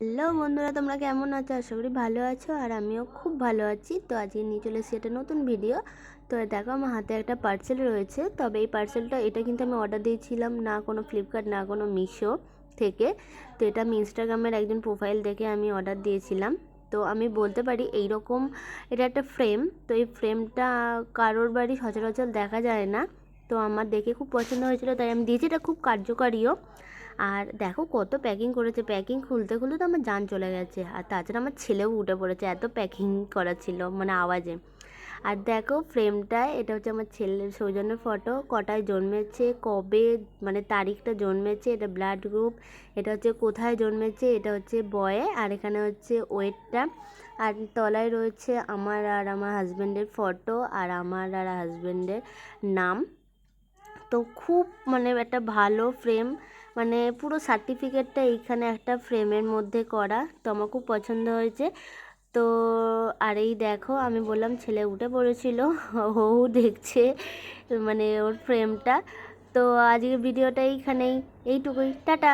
Hello বন্ধুরা, তোমরা কেমন আছো? আশা করি ভালো আছো আর আমিও খুব ভালো আছি। তো আজকে নিয়ে চলে এসেছি একটা নতুন ভিডিও। তো দেখো আমার হাতে একটা পার্সেল রয়েছে। তবে এই পার্সেলটা কিন্তু আমি অর্ডার দিয়েছিলাম না কোনো ফ্লিপকার্ট না কোনো মিশো থেকে। তো এটা আমি ইনস্টাগ্রামের একজন প্রোফাইল দেখে আমি অর্ডার দিয়েছিলাম। তো আমি বলতে পারি এইরকম এটা একটা ফ্রেম। তো এই ফ্রেমটা কারোর বাড়ি সচরাচর দেখা যায় না। তো আমার দেখে খুব পছন্দ হয়েছিল, তাই আমি দিয়েছি। এটা খুব কার্যকারীও। আর দেখো কত প্যাকিং করেছে, প্যাকিং খুলতে খুলতে তো আমার জান চলে গেছে। আর তাছাড়া আমার ছেলেও উঠে পড়েছে, এত প্যাকিং করা ছিল মানে আওয়াজে। আর দেখো ফ্রেমটায় এটা হচ্ছে আমার ছেলের সৌজন্যের ফটো, কটায় জন্মেছে, কবে মানে তারিখটা জন্মেছে, এটা ব্লাড গ্রুপ, এটা হচ্ছে কোথায় জন্মেছে, এটা হচ্ছে বয়ে, আর এখানে হচ্ছে ওয়েটটা। আর তলায় রয়েছে আমার আর আমার হাজব্যান্ডের ফটো আর আমার আর হাজব্যান্ডের নাম। তো খুব মানে একটা ভালো ফ্রেম, মানে পুরো সার্টিফিকেটটা এইখানে একটা ফ্রেমের মধ্যে করা। তো আমার খুব পছন্দ হয়েছে। তো আর এই দেখো আমি বললাম ছেলে উঠে পড়েছিল, ও দেখছে মানে ওর ফ্রেমটা। তো আজকের ভিডিওটা এইখানেই, এইটুকুই, টাটা।